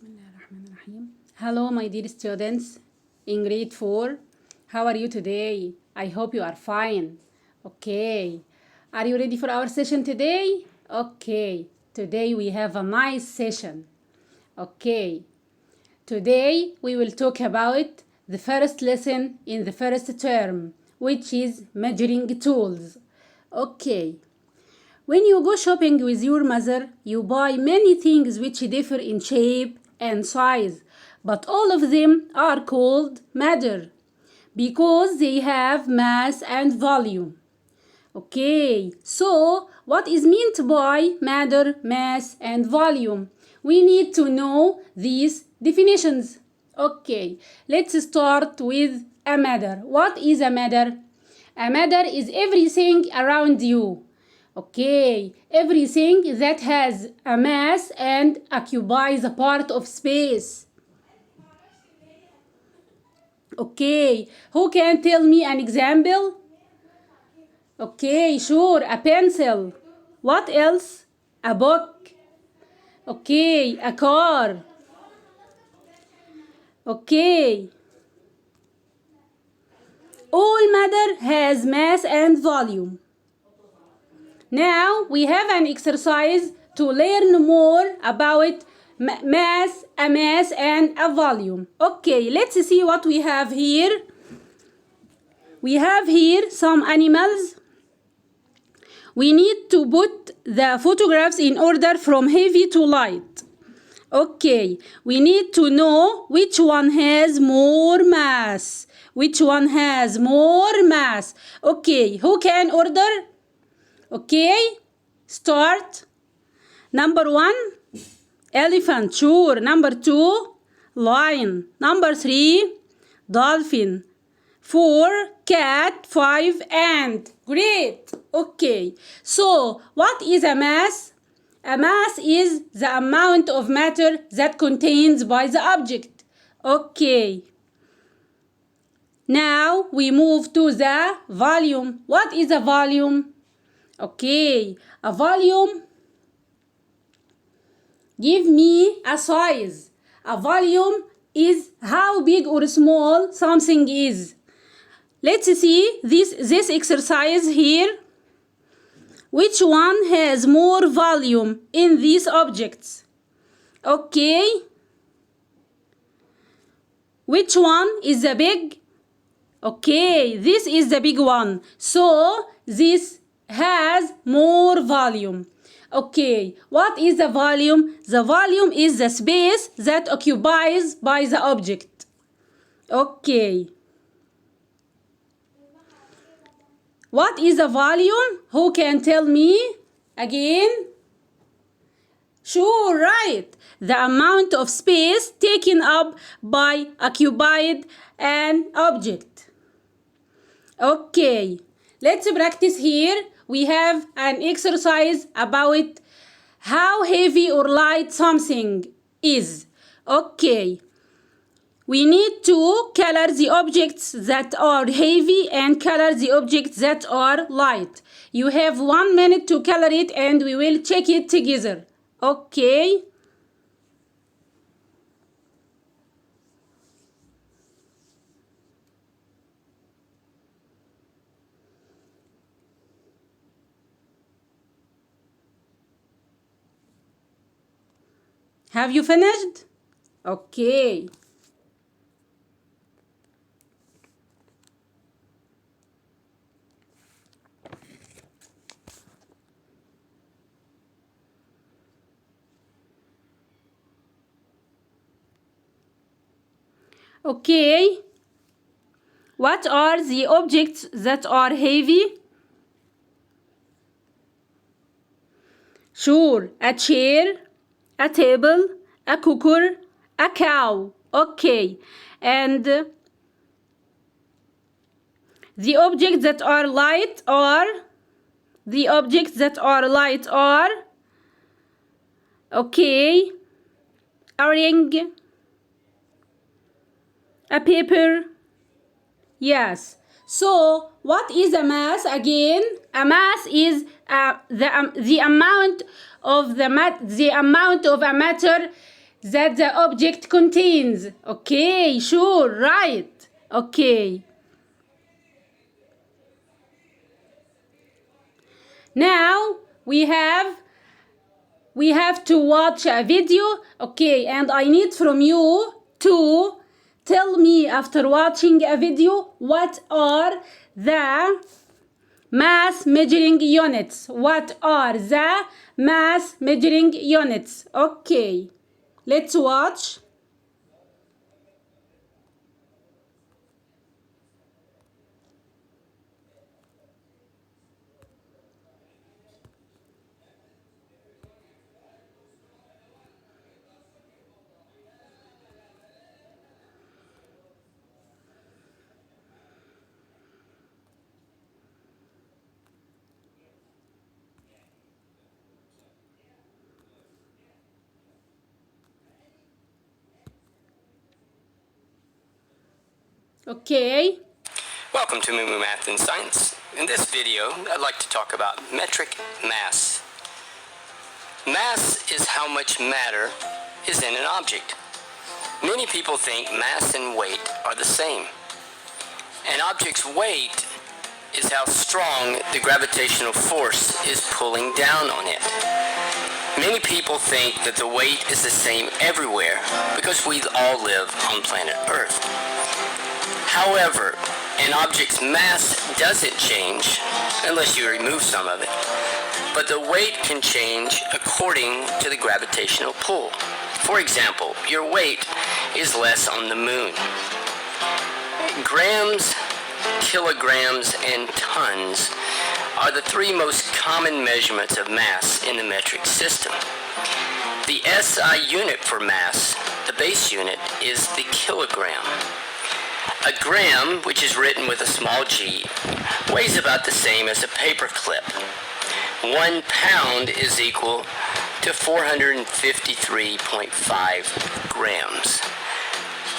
Bismillahirrahmanirrahim. Hello, my dear students in grade 4. How are you today? I hope you are fine. Okay. Are you ready for our session today? Okay. Today we have a nice session. Okay. Today we will talk about the first lesson in the first term, which is measuring tools. Okay. When you go shopping with your mother, you buy many things which differ in shape and size, but all of them are called matter because they have mass and volume. Okay, so what is meant by matter, mass, and volume? We need to know these definitions. Okay, let's start with a matter. What is a matter? A matter is everything around you. Okay, everything that has a mass and occupies a part of space. Okay, who can tell me an example? Okay, sure, a pencil. What else? A book. Okay, a car. Okay. All matter has mass and volume. Now we have an exercise to learn more about mass, a mass, and a volume. Okay, let's see what we have here. We have here some animals. We need to put the photographs in order from heavy to light. Okay, we need to know which one has more mass. Which one has more mass? Okay, who can order? Okay, start. Number 1, elephant, sure. Number 2, lion. Number 3, dolphin. 4, cat. 5, ant. Great. Okay, so what is a mass? A mass is the amount of matter that contains by the object. Okay. Now we move to the volume. What is a volume? Okay, a volume give me a size. A volume is how big or small something is. Let's see this exercise here. Which one has more volume in these objects? Okay. Which one is the big? Okay, this is the big one. So this has more volume. Okay, what is the volume? The volume is the space that occupies by the object. Okay. What is the volume? Who can tell me? Again? Sure, right. The amount of space taken up by occupied an object. Okay, let's practice here. We have an exercise about how heavy or light something is. Okay. We need to color the objects that are heavy and color the objects that are light. You have 1 minute to color it and we will check it together. Okay. Have you finished? Okay. Okay. What are the objects that are heavy? Sure, a chair, a table, a cooker, a cow. Okay. And the objects that are light are okay, a ring, a paper. Yes. So what is a mass again? A mass is the amount of a matter that the object contains. Okay, sure, right. Okay. Now we have to watch a video. Okay, and I need from you to tell me after watching a video what are the mass measuring units. What are the mass measuring units? Okay, let's watch. Okay. Welcome to Moo Math and Science. In this video, I'd like to talk about metric mass. Mass is how much matter is in an object. Many people think mass and weight are the same. An object's weight is how strong the gravitational force is pulling down on it. Many people think that the weight is the same everywhere because we all live on planet Earth. However, an object's mass doesn't change unless you remove some of it, but the weight can change according to the gravitational pull. For example, your weight is less on the moon. Grams, kilograms, and tons are the three most common measurements of mass in the metric system. The SI unit for mass, the base unit, is the kilogram. A gram, which is written with a small g, weighs about the same as a paper clip. 1 pound is equal to 453.5 grams.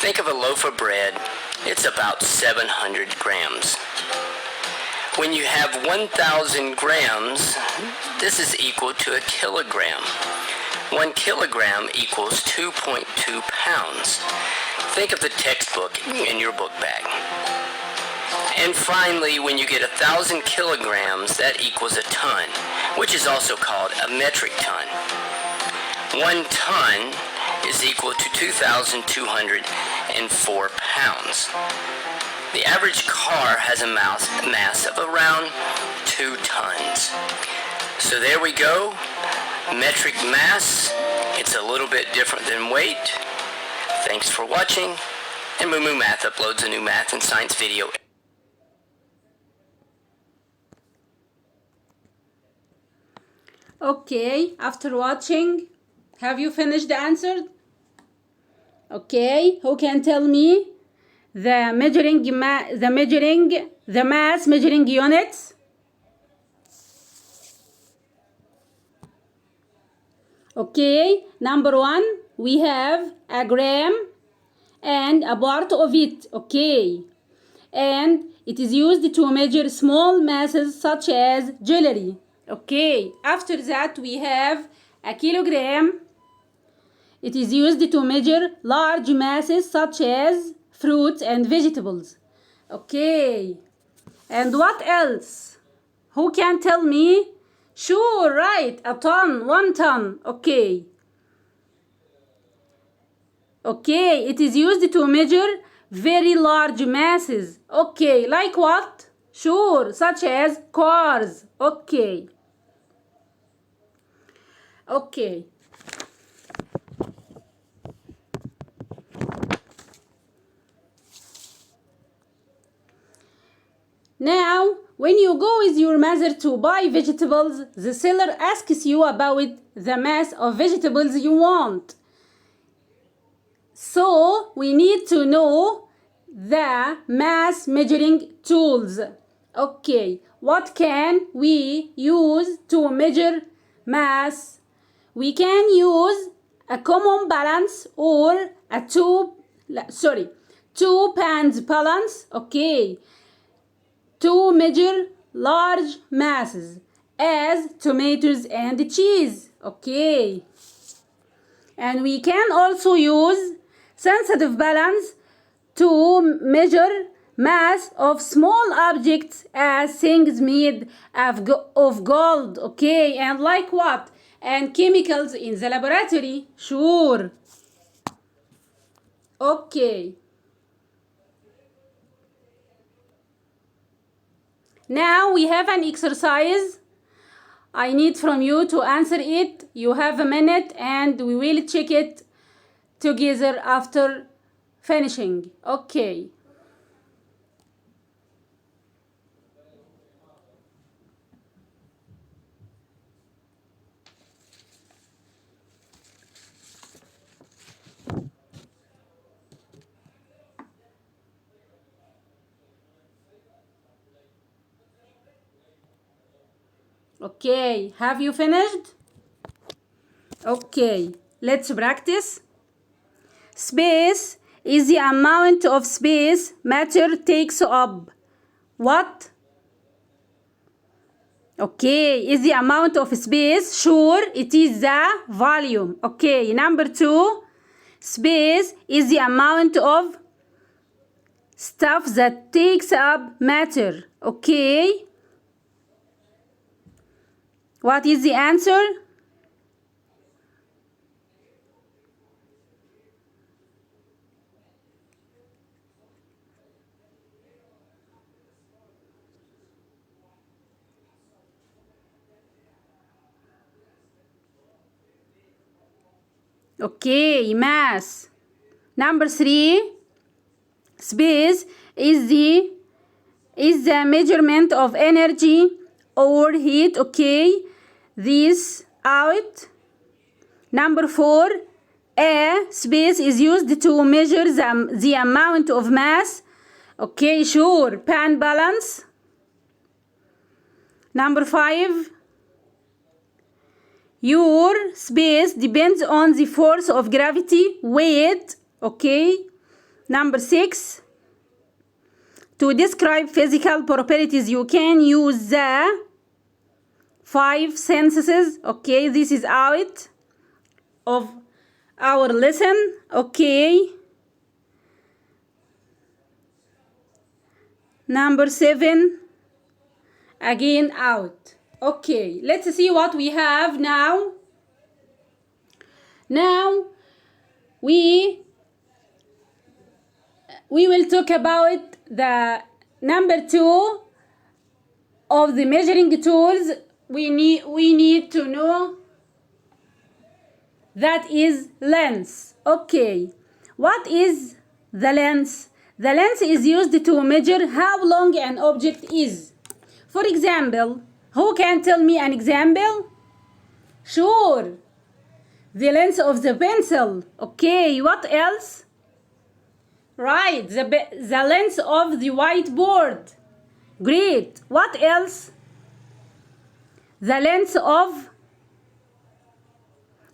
Think of a loaf of bread, it's about 700 grams. When you have 1,000 grams, this is equal to a kilogram. 1 kilogram equals 2.2 pounds. Think of the textbook in your book bag. And finally, when you get 1,000 kilograms, that equals a ton, which is also called a metric ton. 1 ton is equal to 2,204 pounds. The average car has a mass of around 2 tons. So there we go. Metric mass, it's a little bit different than weight. Thanks for watching, and Moo Math uploads a new math and science video. Okay, after watching, have you finished the answer? Okay, who can tell me the mass measuring units? Okay, number 1, we have a gram and a part of it. Okay, and it is used to measure small masses such as jewelry. Okay, after that we have a kilogram. It is used to measure large masses such as fruits and vegetables. Okay, and what else? Who can tell me? Sure, right, a ton, 1 ton. Okay. Okay, it is used to measure very large masses. Okay, like what? Sure, such as cars. Okay. Okay. Now, when you go with your mother to buy vegetables, the seller asks you about the mass of vegetables you want. So, we need to know the mass measuring tools. Okay, what can we use to measure mass? We can use a common balance or a two pounds balance. Okay, to measure large masses as tomatoes and cheese. Okay, And we can also use sensitive balance to measure mass of small objects as things made of gold, okay, and like what? And chemicals in the laboratory, sure. Okay. Now we have an exercise. I need from you to answer it. You have a minute and we will check it together after finishing. Okay. Okay, have you finished? Okay, let's practice. Space is the amount of space matter takes up. What? Okay, is the amount of space? Sure, it is the volume. Okay, number 2. Space is the amount of stuff that takes up matter. Okay. What is the answer? Okay, mass. Number 3. Space is the measurement of energy or heat. Okay, this out. Number 4. A space is used to measure the amount of mass. Okay, sure. Pan balance. Number 5. Your space depends on the force of gravity, weight. Okay. Number 6. To describe physical properties, you can use the 5 senses. Okay, this is out of our lesson. Okay. Number 7. Again out. Okay, let's see what we have now. Now we will talk about the number 2 of the measuring tools. We need to know that is length. Okay, what is the length? The length is used to measure how long an object is. For example, who can tell me an example? Sure. The length of the pencil. Okay, what else? Right, the length of the whiteboard. Great. What else? The length of,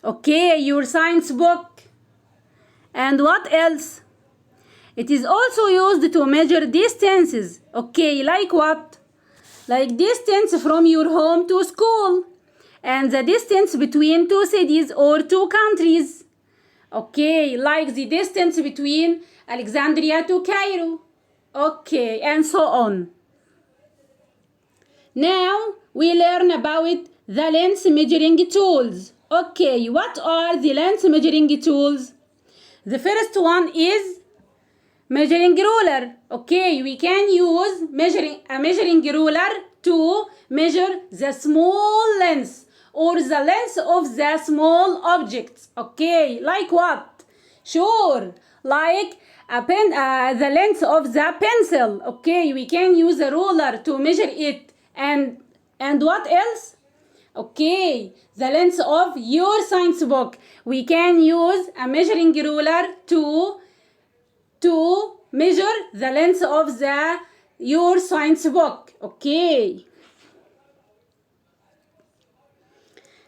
okay, your science book. And what else? It is also used to measure distances. Okay, like what? Like distance from your home to school, and the distance between 2 cities or 2 countries. Okay, like the distance between Alexandria to Cairo. Okay, and so on. Now we learn about the length measuring tools. Okay, what are the length measuring tools? The first one is measuring ruler. Okay, we can use a measuring ruler to measure the small length or the length of the small objects. Okay, like what? Sure, like the length of the pencil. Okay, we can use a ruler to measure it. And what else? Okay, the length of your science book. We can use a measuring ruler to measure the length of your science book. Okay.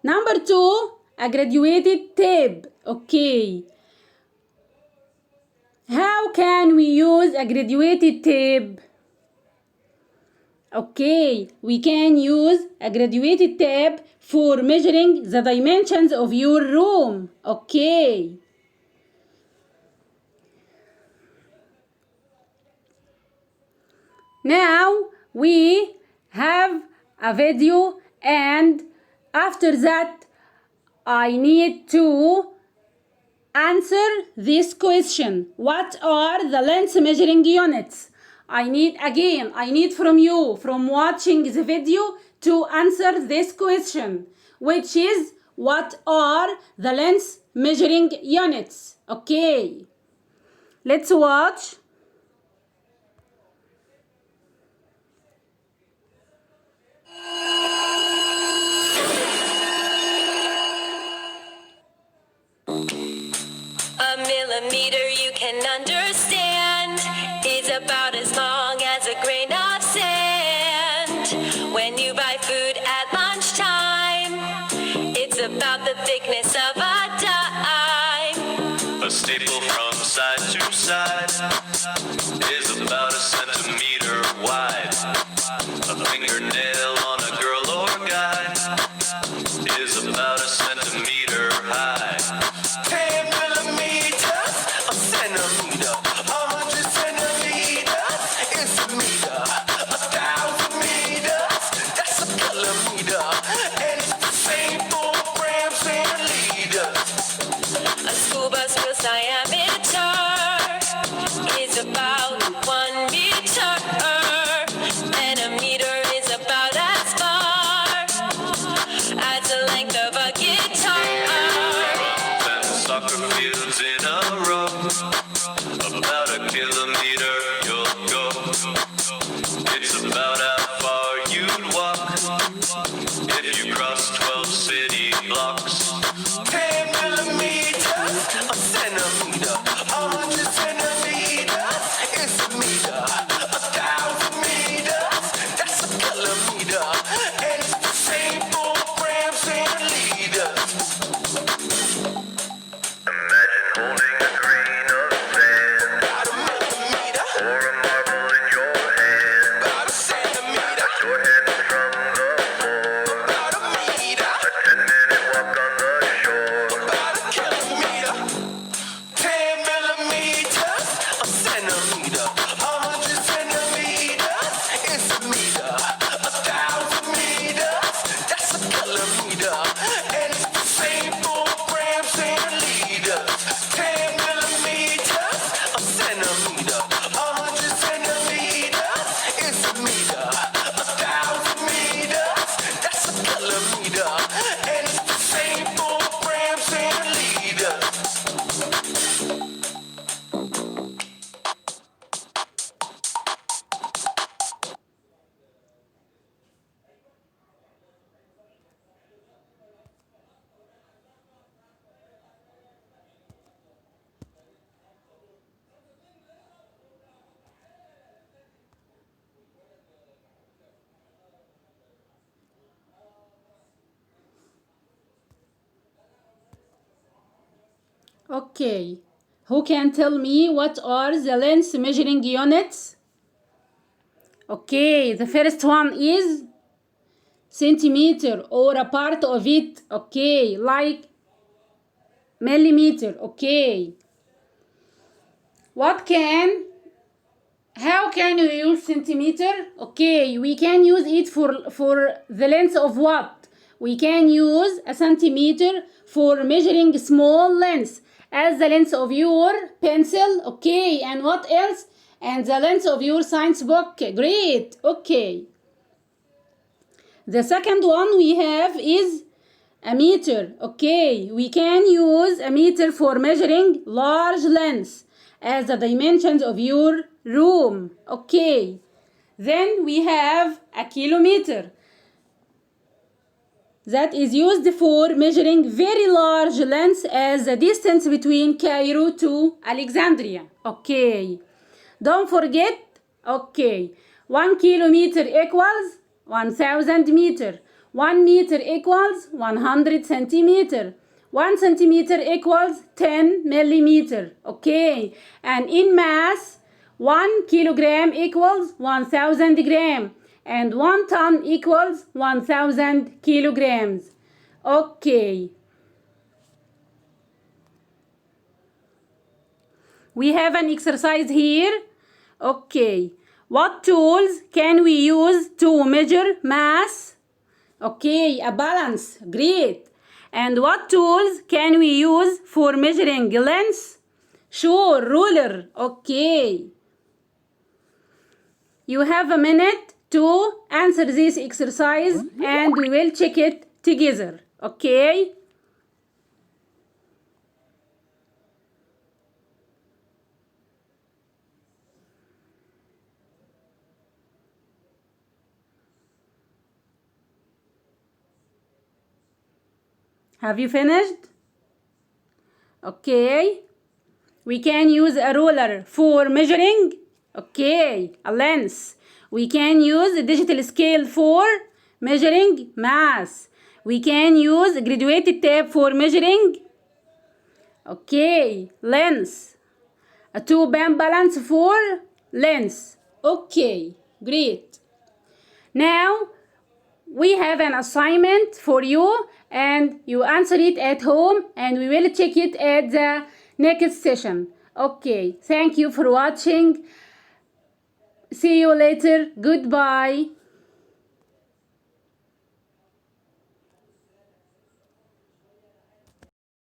Number 2, a graduated tape. Okay. How can we use a graduated tape? Okay, we can use a graduated tape for measuring the dimensions of your room. Okay. Now we have a video, and after that I need to answer this question. What are the length measuring units? I need from you, from watching the video, to answer this question, which is, what are the length measuring units? Okay, let's watch. A millimeter, you can understand, is about as long as a grain of sand. When you buy food at lunchtime, it's about the thickness of a dime. A staple from side to side is about a centimeter wide. A fingernail on a girl or guy is about a centimeter high. 10 millimeters, a centimeter, 100 centimeters is a meter, 1,000 meters, that's a kilometer, and it's the same for grams and liters. A school bus wheel's diameter is about 1 meter, and a meter is about as far as the length of a guitar. 10 soccer fields in a row, about a kilometer you'll go. It's about how far you'd walk if you cross 12 city blocks. 10 millimeters, a centimeter, 100 centimeters is a meter, 1,000 meters, that's a kilometer, and it's the same for grams and liters. Imagine holding a grain of sand, About a millimeter, or a marble in your hand. about a centimeter, Your hand is from the floor, about a meter, a 10-minute walk on the shore. about a kilometer. 10 millimeters, a centimeter, 100 centimeters is a meter, 1,000 meters, that's a kilometer, and it's the same for grams and liters. 10 millimeters, a centimeter, 100 centimeters is a meter, 1,000 meters, that's a kilometer, and it's the same for grams and liters. Okay, who can tell me what are the length measuring units? Okay, the first one is centimeter, or a part of it. Okay, like millimeter. Okay, how can you use centimeter? Okay, we can use it for the length of what? We can use a centimeter for measuring small lengths, as the length of your pencil. Okay, and what else? And the length of your science book. Great. Okay, the second one we have is a meter. Okay, we can use a meter for measuring large lengths, as the dimensions of your room. Okay, then we have a kilometer, that is used for measuring very large lengths, as the distance between Cairo to Alexandria. Okay, don't forget. Okay, 1 kilometer equals 1,000 meter. 1 meter equals 100 centimeter. 1 centimeter equals 10 millimeter. Okay, and in mass, 1 kilogram equals 1,000 gram, and 1 ton equals 1000 kilograms. Okay. We have an exercise here. Okay. What tools can we use to measure mass? Okay, a balance. Great. And what tools can we use for measuring length? Sure, ruler. Okay. You have a minute to answer this exercise and we will check it together. Okay? Have you finished? Okay. We can use a ruler for measuring. Okay, a length. We can use a digital scale for measuring mass. We can use a graduated tape for measuring. Okay, length. A 2-band balance for length. Okay, great. Now we have an assignment for you and you answer it at home and we will check it at the next session. Okay, thank you for watching. See you later. Goodbye.